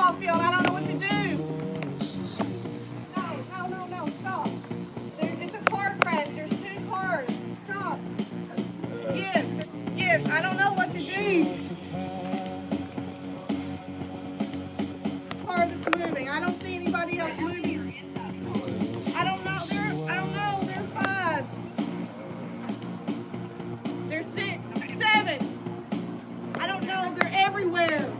football field. I don't know what to do. No, stop. It's a car crash. There's 2 cars. Stop. Yes, I don't know what to do. Car that's moving. I don't see anybody else moving. I don't know. There's 5. There's 6, 7. I don't know. They're everywhere.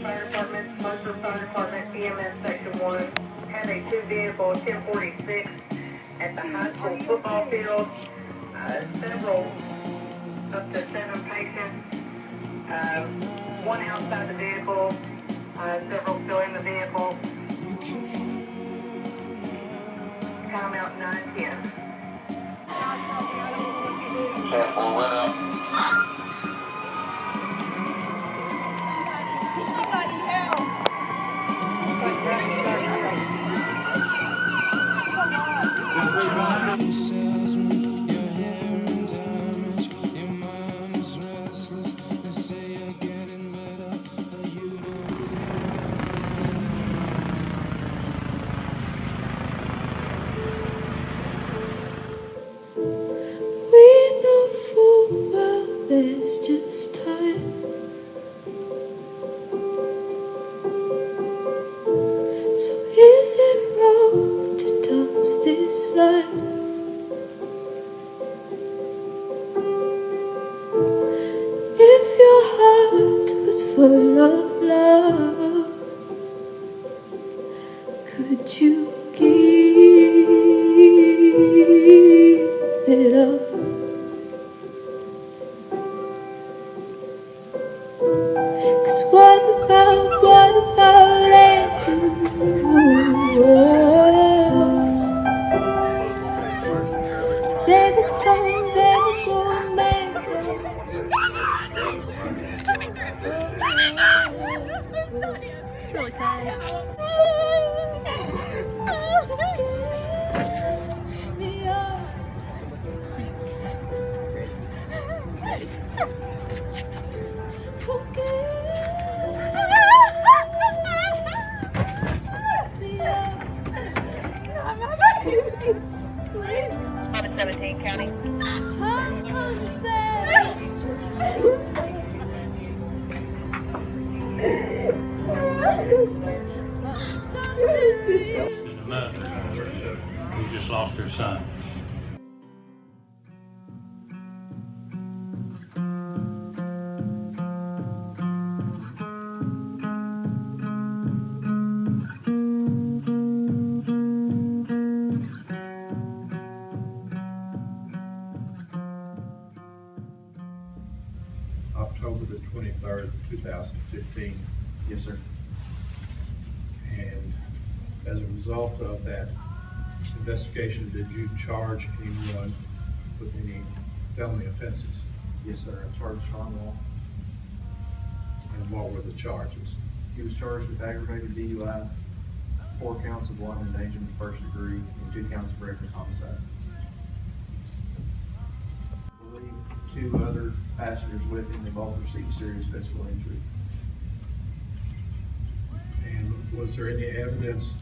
Fire Department, Munster Fire Department, EMS Section 1, had a 2-vehicle 1046 at the high school football field. Several, up to 7 patients. 1 outside the vehicle, several still in the vehicle. Timeout 9:10. Careful, let up. Somebody help. It's like running starting. We know full well there's just time. So is it wrong to dance this line? If your heart was full of love, could you give it up? 'Cause what about angels? They will come, they will go, make It's really sad. me up. Out of 17 County. The mother who just lost her son. October the 23rd, 2015. Yes, sir. And as a result of that investigation, did you charge anyone with any felony offenses? Yes, sir. I charged Sean Wall. And what were the charges? He was charged with aggravated DUI, 4 counts of wanton endangerment first degree, and 2 counts of reckless homicide. I believe 2 other passengers with him, they both received serious physical injury. And was there any evidence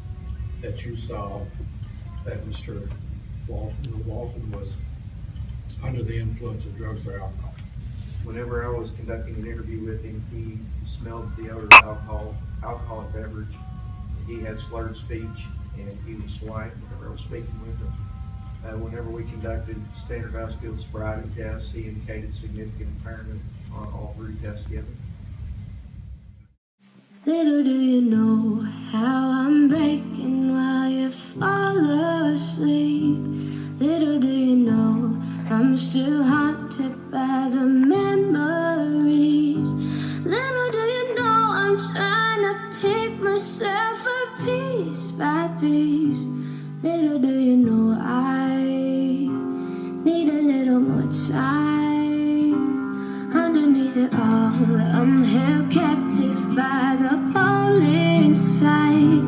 that you saw that Mr. Walton was under the influence of drugs or alcohol? Whenever I was conducting an interview with him, he smelled the odor of alcoholic beverage. He had slurred speech, and he was white whenever I was speaking with him. Whenever we conducted standardized field sobriety tests, he indicated significant impairment on all 3 tests given. Little do you know how I'm breaking while you fall asleep. Little do you know I'm still haunted by the memories. Little do you know I'm trying to pick myself up piece by piece. Little do you know I need a little more time. Underneath it all, I'm held captive by the hole inside.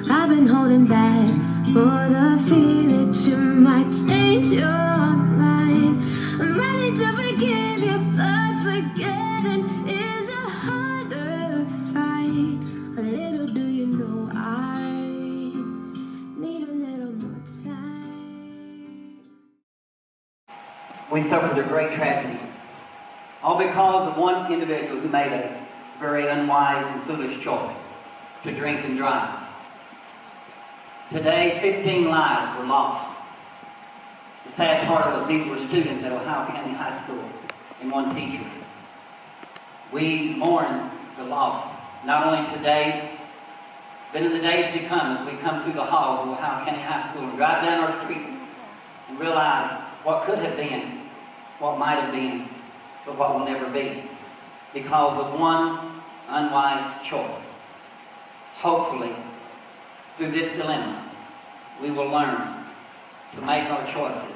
I've been holding back for the fear that you might change your mind. I'm ready to forgive you, but forgetting is a harder fight. we suffered a great tragedy, all because of one individual who made a very unwise and foolish choice to drink and drive. Today, 15 lives were lost. The sad part was these were students at Ohio County High School and one teacher. We mourn the loss, not only today, but in the days to come as we come through the halls of Ohio County High School and drive down our streets and realize what could have been, what might have been, but what will never be, because of one unwise choice. Hopefully, through this dilemma, we will learn to make our choices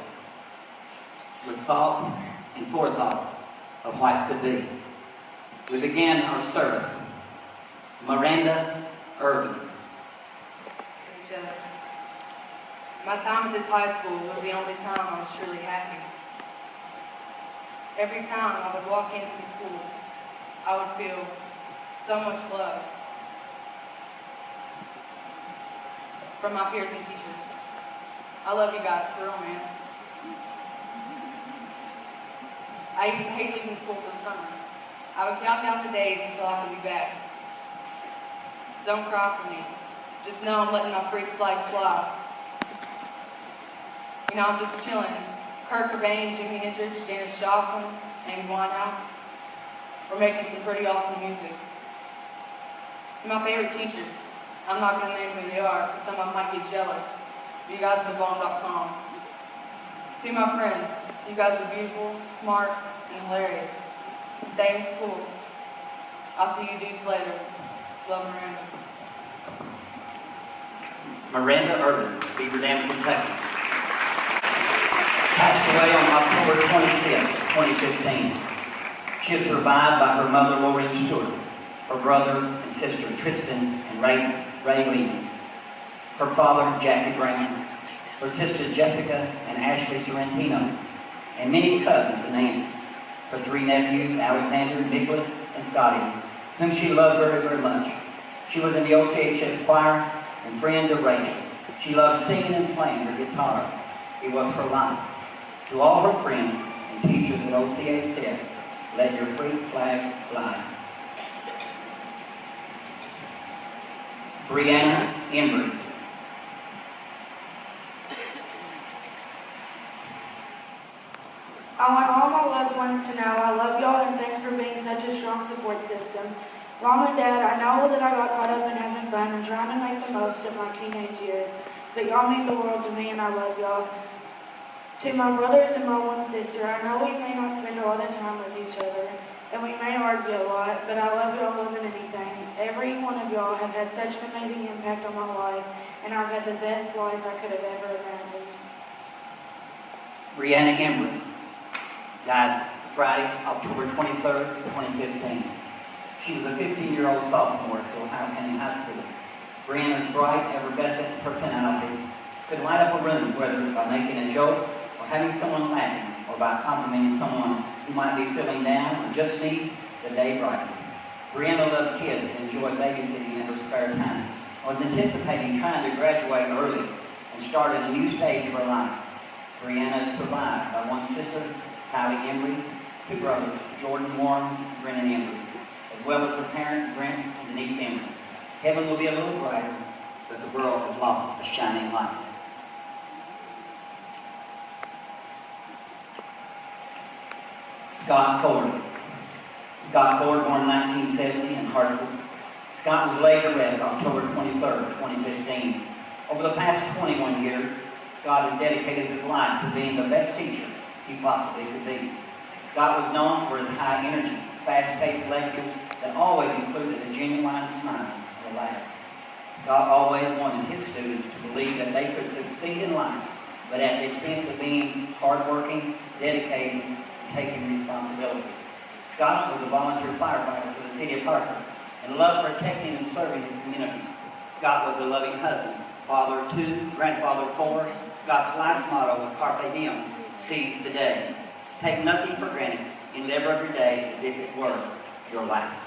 with thought and forethought of what could be. We begin our service. Miranda Irvin. OCHS. My time at this high school was the only time I was truly happy. Every time I would walk into the school, I would feel so much love from my peers and teachers. I love you guys for real, man. I used to hate leaving school for the summer. I would count down the days until I could be back. Don't cry for me. Just know I'm letting my freak flag fly. You know, I'm just chilling. Kurt Cobain, Jimi Hendrix, Janis Joplin, Amy Winehouse. We're making some pretty awesome music. To my favorite teachers, I'm not going to name who they are, because some of them might get jealous. You guys are thebomb.com. To my friends, you guys are beautiful, smart, and hilarious. Stay in school. I'll see you dudes later. Love, Miranda. Miranda Irvin, Beaver Dam, Kentucky. Passed away on October 25th, 2015. She is survived by her mother, Lauren Stewart, her brother and sister, Tristan and Ray Lee, her father, Jackie Brown, her sisters, Jessica and Ashley Sorrentino, and many cousins and aunts, her three nephews, Alexander, Nicholas, and Scotty, whom she loved very, very much. She was in the OCHS choir and friends of Rachel. She loved singing and playing her guitar. It was her life. To all her friends and teachers at OCHS, let your free flag fly. Brianna Embry. I want all my loved ones to know I love y'all and thanks for being such a strong support system. Mom and Dad, I know that I got caught up in having fun and trying to make the most of my teenage years, but y'all mean the world to me and I love y'all. To my brothers and my one sister, I know we may not spend a lot of time with each other, and we may argue a lot, but I love y'all more than anything. Every one of y'all have had such an amazing impact on my life, and I've had the best life I could have ever imagined. Brianna Embry died Friday, October 23rd, 2015. She was a 15-year-old sophomore at Ohio County High School. Brianna's bright, effervescent personality could light up a room, whether by making a joke or having someone laughing, or by complimenting someone who might be feeling down or just need the day brightened. Brianna loved kids and enjoyed babysitting in her spare time. I was anticipating trying to graduate early and start at a new stage of her life. Brianna is survived by one sister, Kylie Embry, two brothers, Jordan Warren, Brennan Embry, as well as her parent, Brent and Denise Embry. Heaven will be a little brighter, but the world has lost a shining light. Scott Ford. Scott Ford, born in 1970 in Hartford. Scott was laid to rest October 23rd, 2015. Over the past 21 years, Scott has dedicated his life to being the best teacher he possibly could be. Scott was known for his high energy, fast-paced lectures that always included a genuine smile and a laugh. Scott always wanted his students to believe that they could succeed in life, but at the expense of being hardworking, dedicated, and taking responsibility. Scott was a volunteer firefighter for the city of Hartford and loved protecting and serving his community. Scott was a loving husband, father of two, grandfather of four. Scott's life's motto was Carpe Diem, seize the day. Take nothing for granted and live every day as if it were your last.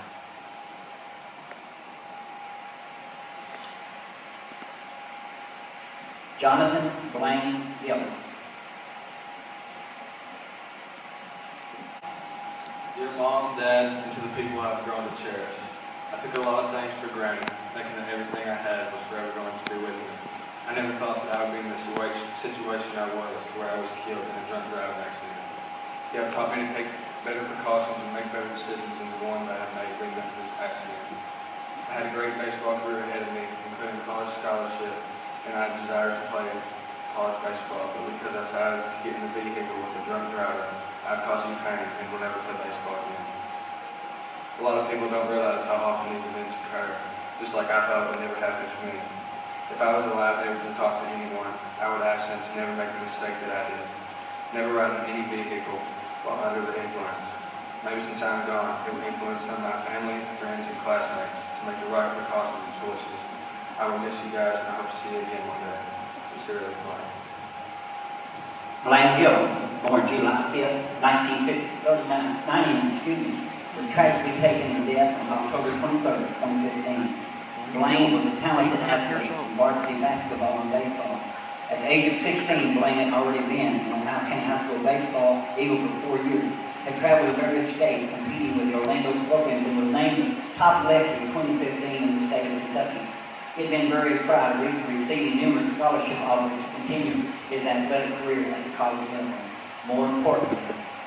Jonathan Blaine Gill. Dear Mom, Dad, and to the people I've grown to cherish, I took a lot of things for granted, thinking that everything I had was forever going to be with me. I never thought that I would be in the situation I was, to where I was killed in a drunk driving accident. You have taught me to take better precautions and make better decisions than the one that I have made leading up to this accident. I had a great baseball career ahead of me, including a college scholarship, and I desired to play college baseball, but because I decided to get in the vehicle with a drunk driver, I've caused you pain and will never play baseball again. A lot of people don't realize how often these events occur, just like I thought it would never happen to me. If I was alive ever to talk to anyone, I would ask them to never make the mistake that I did. Never ride in any vehicle while under the influence. Maybe since I'm gone, it will influence some of my family, friends, and classmates to make the right precautions and choices. I will miss you guys, and I hope to see you again one day. Sincerely, Blaine. Blaine Hill, born July 5th, 1999, was tragically taken to death on October 23rd, 2015. Blaine was a talented athlete in varsity basketball and baseball. At the age of 16, Blaine had already been in Ohio County High School baseball Eagle for 4 years, had traveled to various states competing with the Orlando Scorpions, and was named top lefty in 2015 in the state of Kentucky. He had been very proud of recently receiving numerous scholarship offers to continue his athletic career at the college level. More importantly,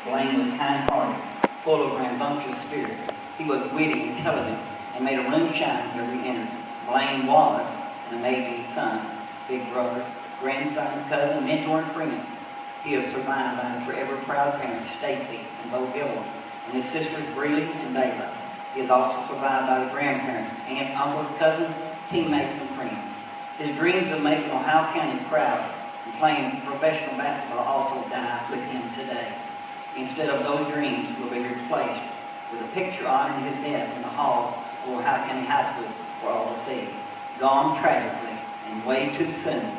Blaine was kind-hearted, full of rambunctious spirit. He was witty, intelligent, and made a room shine wherever he entered. Blaine was an amazing son, big brother, grandson, cousin, mentor, and friend. He is survived by his forever proud parents, Stacy and Bo Gilmore, and his sisters, Breeley and Dayla. He is also survived by his grandparents, aunts, uncles, cousins, teammates, and friends. His dreams of making Ohio County proud and playing professional basketball also die with him today. Instead of those dreams will be replaced with a picture honoring his death in the hall of Ohio County High School for all to see. Gone tragically and way too soon,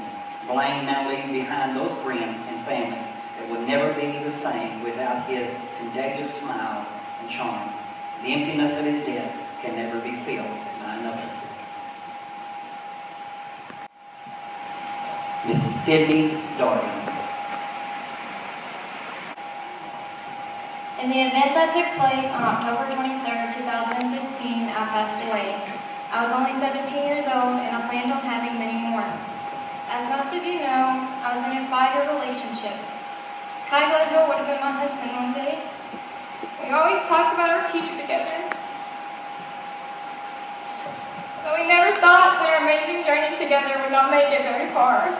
Blaine now leaves behind those friends and family that would never be the same without his contagious smile and charm. The emptiness of his death can never be filled by another. Miss Sydney Darden. In the event that took place on October 23rd, 2015, I passed away. I was only 17 years old, and I planned on having many more. As most of you know, I was in a 5-year relationship. Kai Gledhill would have been my husband one day. We always talked about our future together. But we never thought that our amazing journey together would not make it very far.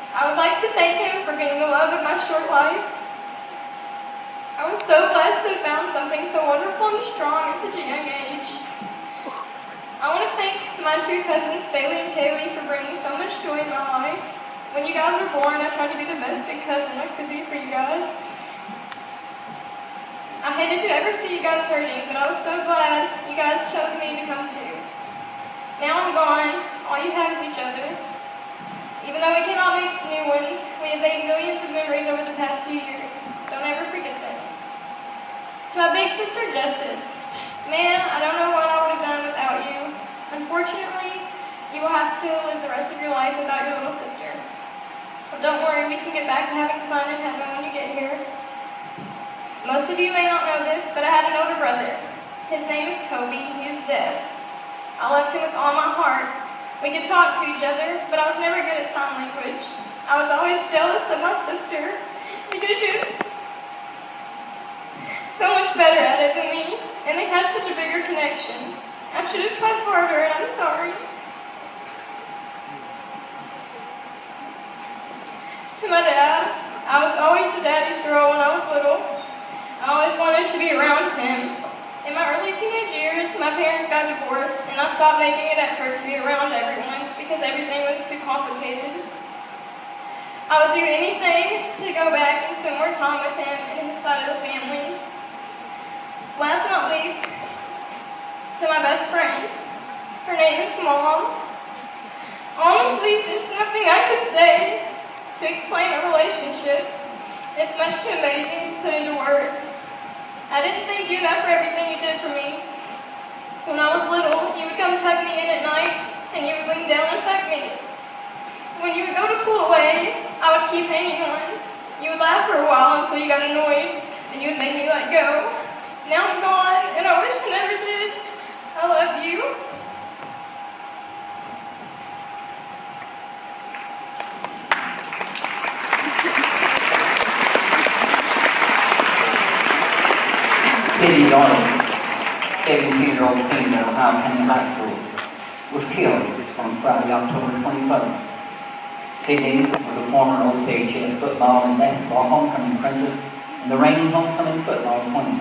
I would like to thank him for being the love of my short life. I was so blessed to have found something so wonderful and strong at such a young age. I want to thank my 2 cousins, Bailey and Kaylee, for bringing so much joy in my life. When you guys were born, I tried to be the best big cousin I could be for you guys. I hated to ever see you guys hurting, but I was so glad you guys chose me to come too. Now I'm gone, all you have is each other. Even though we cannot make new ones, we have made millions of memories over the past few years. Don't ever forget them. To my big sister, Justice. Man, I don't know what I would have done without you. Unfortunately, you will have to live the rest of your life without your little sister. But don't worry, we can get back to having fun in heaven when you get here. Most of you may not know this, but I had an older brother. His name is Kobe. He is deaf. I loved him with all my heart. We could talk to each other, but I was never good at sign language. I was always jealous of my sister because she was so much better at it than me, and they had such a bigger connection. I should have tried harder, and I'm sorry. To my dad, I was always a daddy's girl when I was little. I always wanted to be around him. In my early teenage years, my parents got divorced, and I stopped making an effort to be around everyone because everything was too complicated. I would do anything to go back and spend more time with him and his side of the family. Last but not least, to my best friend. Her name is Mom. Honestly, there's nothing I could say to explain our relationship. It's much too amazing to put into words. I didn't thank you enough for everything you did for me. When I was little, you would come tuck me in at night, and you would lean down and hug me. When you would go to pull away, I would keep hanging on. You would laugh for a while until you got annoyed, and you would make me let go. Now I'm gone, and I wish I never did. I love you. Kitty Owens, 17-year-old senior at Ohio County High School, was killed on Friday, October 23rd. Sydney was a former OCHS football and basketball homecoming princess and the reigning homecoming football queen.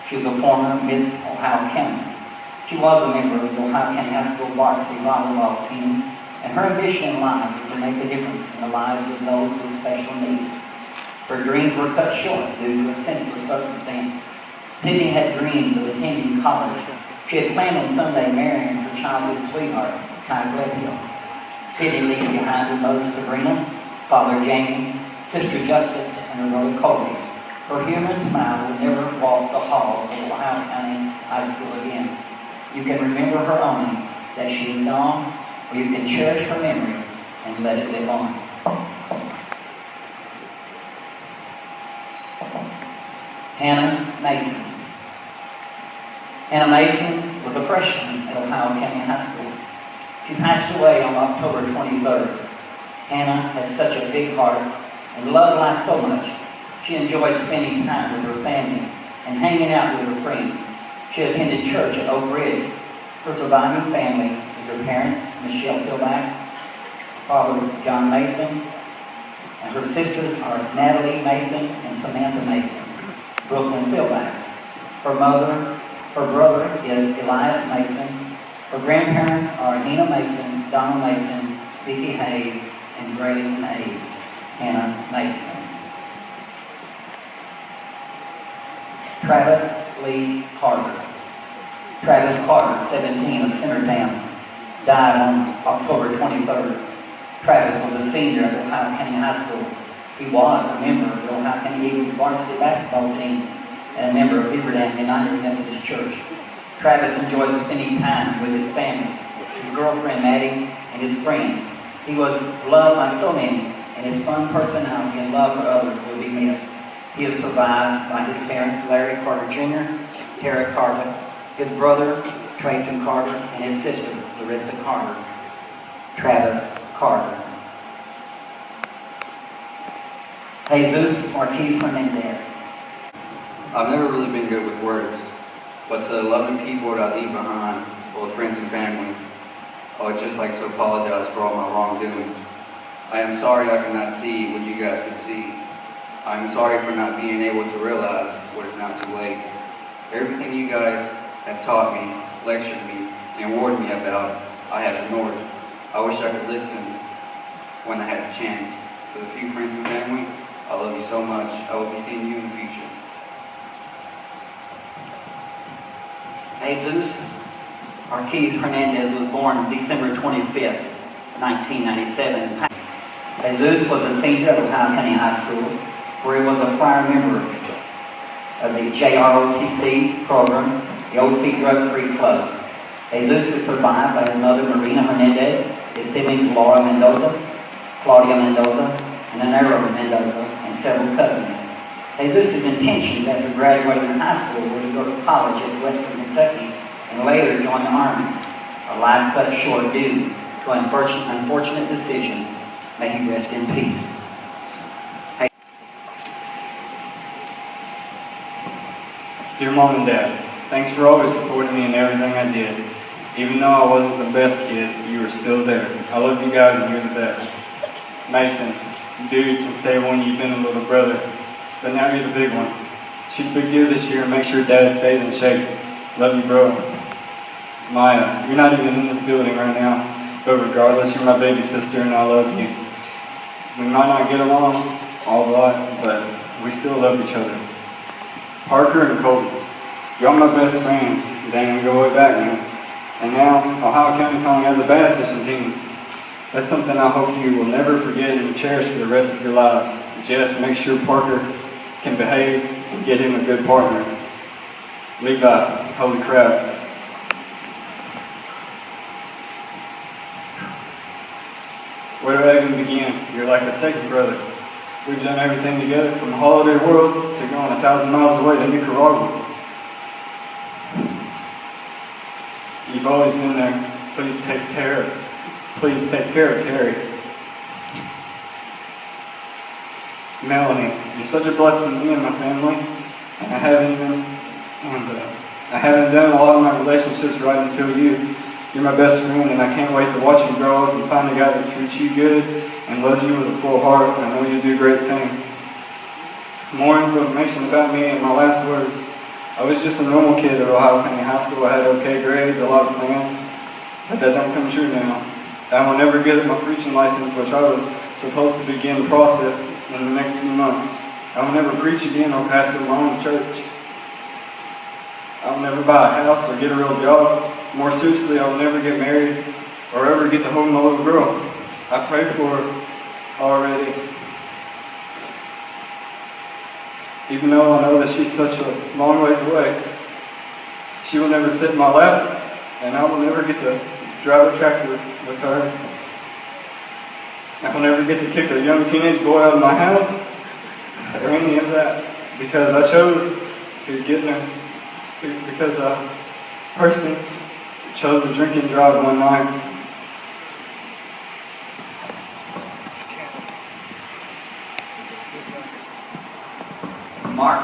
She was a former Miss Ohio County. She was a member of the Ohio County High School varsity volleyball team, and her ambition in life was to make a difference in the lives of those with special needs. Her dreams were cut short due to a senseless circumstance. Sydney had dreams of attending college. She had planned on someday marrying her childhood sweetheart, Ty Gledhill. Sydney leaving behind her mother Sabrina, father Jamie, sister Justice, and her brother Colby. Her humorous smile would never walk the halls of Ohio County High School again. You can remember her only that she is gone, or you can cherish her memory and let it live on. Hannah Mason. Hannah Mason was a freshman at Ohio County High School. She passed away on October 23rd. Hannah had such a big heart and loved life so much. She enjoyed spending time with her family and hanging out with her friends. She attended church at Oak Ridge. Her surviving family is her parents, Michelle Philback, father John Mason, and her sisters are Natalie Mason and Samantha Mason, Brooklyn Philback. Her brother is Elias Mason. Her grandparents are Nina Mason, Donald Mason, Vicki Hayes, and Graydon Hayes. Hannah Mason. Travis Lee Carter. Travis Carter, 17, of Centertown, died on October 23rd. Travis was a senior at Ohio County High School. He was a member of the Ohio County Eagles varsity basketball team and a member of Beaver Dam United Methodist Church. Travis enjoyed spending time with his family, his girlfriend Maddie, and his friends. He was loved by so many, and his fun personality and love for others will be missed. He is survived by his parents, Larry Carter Jr., Tara Carter, his brother, Trayson Carter, and his sister, Larissa Carter. Travis Carter. Jesus Marquez Hernandez. I've never really been good with words, but to the loving people that I leave behind, both friends and family, I would just like to apologize for all my wrongdoings. I am sorry I could not see what you guys could see. I am sorry for not being able to realize what is now too late. Everything you guys have taught me, lectured me, and warned me about, I have ignored. I wish I could listen when I had the chance. To the few friends and family, I love you so much. I will be seeing you in the future. Jesus Marquez Hernandez was born December 25th, 1997. Jesus was a senior at Ohio County High School, where he was a prior member of the JROTC program, the OC Drug-Free Club. Jesus is survived by his mother Marina Hernandez, his siblings Laura Mendoza, Claudia Mendoza, and Anero Mendoza, and several cousins. Jesus' intentions after graduating high school were to go to college at Western Kentucky and later join the Army. A life cut short due to unfortunate decisions. May he rest in peace. Dear Mom and Dad, thanks for always supporting me in everything I did. Even though I wasn't the best kid, you were still there. I love you guys and you're the best. Mason, dude, since day one you've been a little brother, but now you're the big one. Shoot a big deal this year and make sure Dad stays in shape. Love you, bro. Maya, you're not even in this building right now, but regardless, you're my baby sister and I love you. We might not get along a lot, but we still love each other. Parker and Colton, y'all my best friends. Dang, we go way back now. And now, Ohio County finally has a bass fishing team. That's something I hope you will never forget and cherish for the rest of your lives. Just make sure Parker can behave and get him a good partner. Levi, holy crap. Where do I even begin? You're like a second brother. We've done everything together from the holiday world to going 1,000 miles away to Nicaragua. You've always been there. Please take care of Terry. Melanie, you're such a blessing to me and my family, and I haven't done a lot of my relationships right until you. You're my best friend, and I can't wait to watch you grow up and find a guy that treats you good and loves you with a full heart. I know you do great things. Some more information about me and my last words. I was just a normal kid at Ohio County High School. I had okay grades, a lot of plans, but that don't come true now. I will never get my preaching license, which I was supposed to begin the process in the next few months. I will never preach again or pastor my own church. I will never buy a house or get a real job. More seriously, I will never get married or ever get to hold my little girl. I pray for her already. Even though I know that she's such a long ways away, she will never sit in my lap, and I will never get to drive a tractor with her. I will never get to kick a young teenage boy out of my house or any of that, because I chose to because a person chose to drink and drive one night.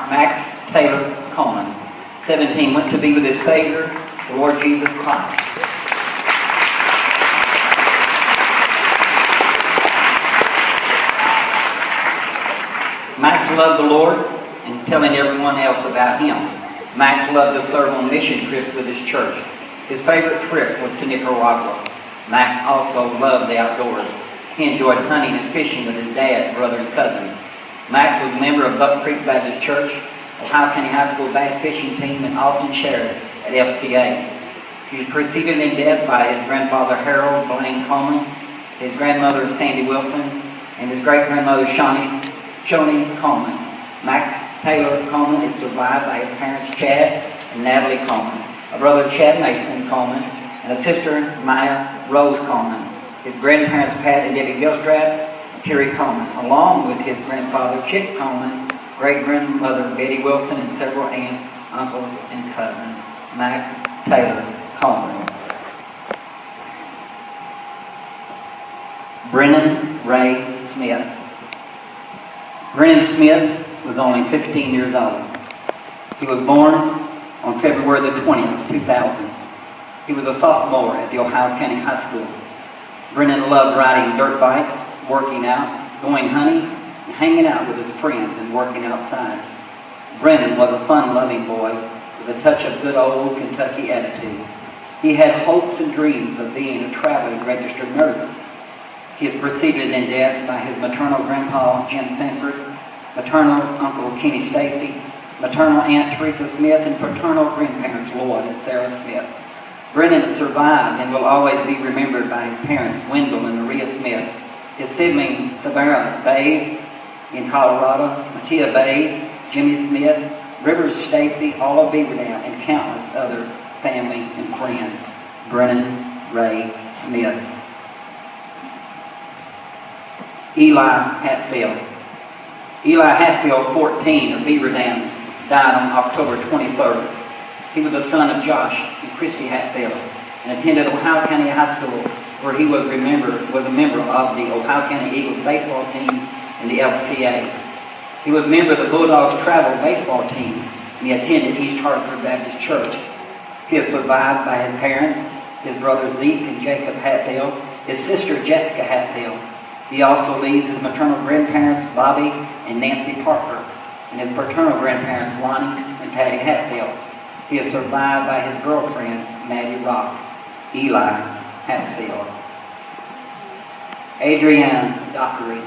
Max Taylor Coleman, 17, went to be with his Savior, the Lord Jesus Christ. Max loved the Lord and telling everyone else about Him. Max loved to serve on mission trips with his church. His favorite trip was to Nicaragua. Max also loved the outdoors. He enjoyed hunting and fishing with his dad, brother, and cousins. Max was a member of Buck Creek Baptist Church, Ohio County High School bass fishing team, and often shared at FCA. He was preceded in death by his grandfather Harold Blaine Coleman, his grandmother Sandy Wilson, and his great-grandmother Shawnee Coleman. Max Taylor Coleman is survived by his parents Chad and Natalie Coleman, a brother Chad Mason Coleman, and a sister Maya Rose Coleman. His grandparents Pat and Debbie Gilstrap, Terry Coleman, along with his grandfather Chick Coleman, great-grandmother Betty Wilson, and several aunts, uncles, and cousins. Max Taylor Coleman. Brennan Ray Smith. Brennan Smith was only 15 years old. He was born on February the 20th, 2000. He was a sophomore at the Ohio County High School. Brennan loved riding dirt bikes, working out, going hunting, and hanging out with his friends and working outside. Brennan was a fun-loving boy with a touch of good old Kentucky attitude. He had hopes and dreams of being a traveling registered nurse. He is preceded in death by his maternal grandpa Jim Sanford, maternal uncle Kenny Stacy, maternal aunt Teresa Smith, and paternal grandparents Lloyd and Sarah Smith. Brennan survived and will always be remembered by his parents Wendell and Maria Smith, his sibling Savannah Bays in Colorado, Mattia Bays, Jimmy Smith, Rivers Stacy, all of Beaverdam, and countless other family and friends. Brennan Ray Smith. Eli Hatfield. Eli Hatfield, 14, of Beaverdam, died on October 23rd. He was the son of Josh and Christy Hatfield and attended Ohio County High School, where he was a member of the Ohio County Eagles baseball team and the FCA. He was a member of the Bulldogs travel baseball team, and he attended East Hartford Baptist Church. He is survived by his parents, his brothers Zeke and Jacob Hatfield, his sister Jessica Hatfield. He also leaves his maternal grandparents Bobby and Nancy Parker, and his paternal grandparents Lonnie and Patty Hatfield. He is survived by his girlfriend Maddie Rock. Eli Hatfield. Adrienne Dockery.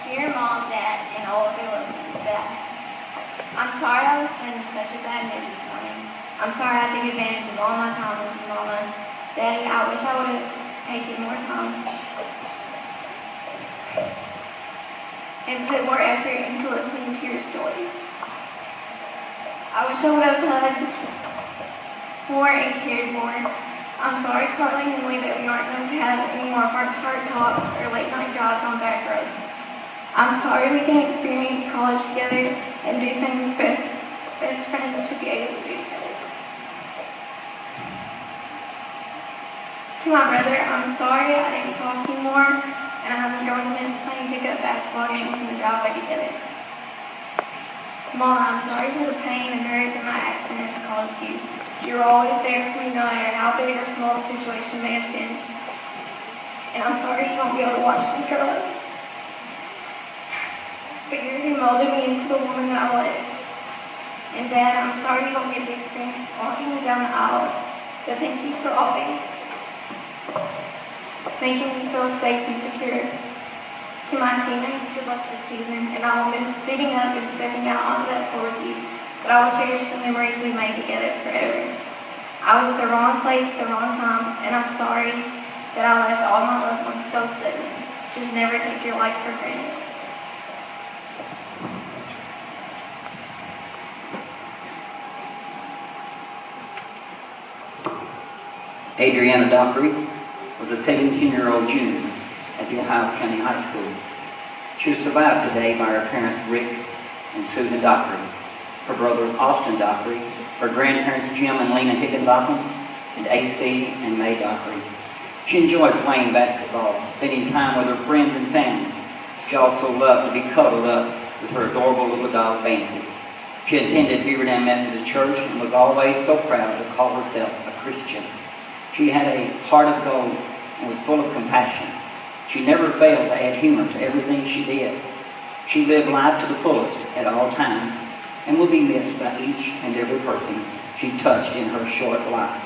Dear Mom, Dad, and all of your loved ones, I'm sorry I was in such a bad mood this morning. I'm sorry I took advantage of all my time with Mama. Daddy, I wish I would have taken more time and put more effort into listening to your stories. I wish I would have loved more and cared more I'm sorry, Carly and Lee, that we aren't going to have any more heart-to-heart talks or late-night drives on back roads. I'm sorry we can't experience college together and do things best friends should be able to do together. To my brother, I'm sorry I didn't talk to you more, and I'm going to miss playing pickup basketball games in the driveway together. Mom, I'm sorry for the pain and hurt that my accident has caused you. You were always there for me no matter how big or small the situation may have been. And I'm sorry you won't be able to watch me grow up. But you're who molded me into the woman that I was. And Dad, I'm sorry you won't get to experience walking me down the aisle. But thank you for always making me feel safe and secure. To my teammates, good luck this season, and I will miss suiting up and stepping out onto that floor with you, but I will cherish the memories we made together forever. I was at the wrong place at the wrong time, and I'm sorry that I left all my loved ones so sudden. Just never take your life for granted. Adriana Dockery was a 17-year-old junior at the Ohio County High School. She was survived today by her parents Rick and Susan Dockery, her brother Austin Dockery, her grandparents Jim and Lena Hickenbotham, and AC and May Dockery. She enjoyed playing basketball, spending time with her friends and family. She also loved to be cuddled up with her adorable little dog Bandit. She attended Beaver Dam Methodist Church and was always so proud to call herself a Christian. She had a heart of gold and was full of compassion. She never failed to add humor to everything she did. She lived life to the fullest at all times and will be missed by each and every person she touched in her short life.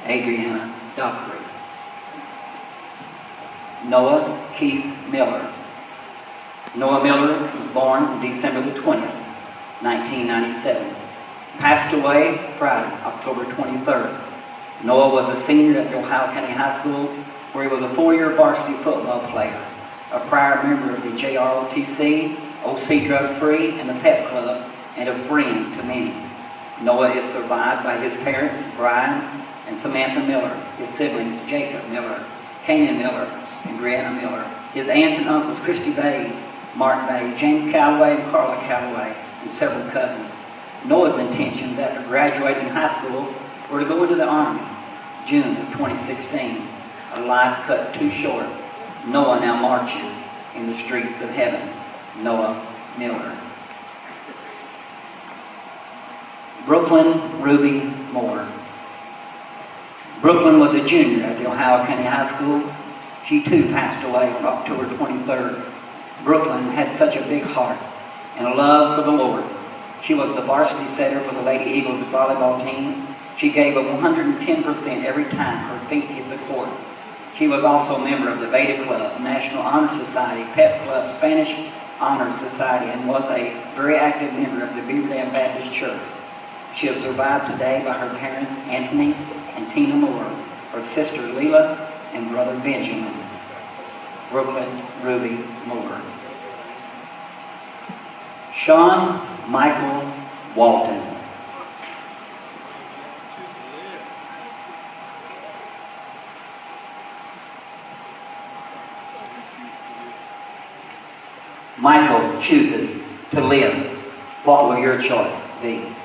Adriana Dockery. Noah Keith Miller. Noah Miller was born December the 20th, 1997. Passed away Friday, October 23rd. Noah was a senior at the Ohio County High School, where he was a 4-year varsity football player, a prior member of the JROTC, OC Drug Free, and the Pep Club, and a friend to many. Noah is survived by his parents, Brian and Samantha Miller, his siblings, Jacob Miller, Kanan Miller, and Brianna Miller, his aunts and uncles, Christy Bays, Mark Bays, James Calloway, and Carla Calloway, and several cousins. Noah's intentions after graduating high school were to go into the Army. June of 2016, a life cut too short. Noah now marches in the streets of heaven. Noah Miller. Brooklyn Ruby Moore. Brooklyn was a junior at the Ohio County High School. She too passed away on October 23rd. Brooklyn had such a big heart and a love for the Lord. She was the varsity setter for the Lady Eagles volleyball team. She gave a 110% every time her feet hit the court. She was also a member of the Beta Club, National Honor Society, Pep Club, Spanish Honor Society, and was a very active member of the Beaver Dam Baptist Church. She is survived today by her parents, Anthony and Tina Moore, her sister Leela, and brother Benjamin. Brooklyn Ruby Moore. Sean Michael Walton. Michael chooses to live. What will your choice be?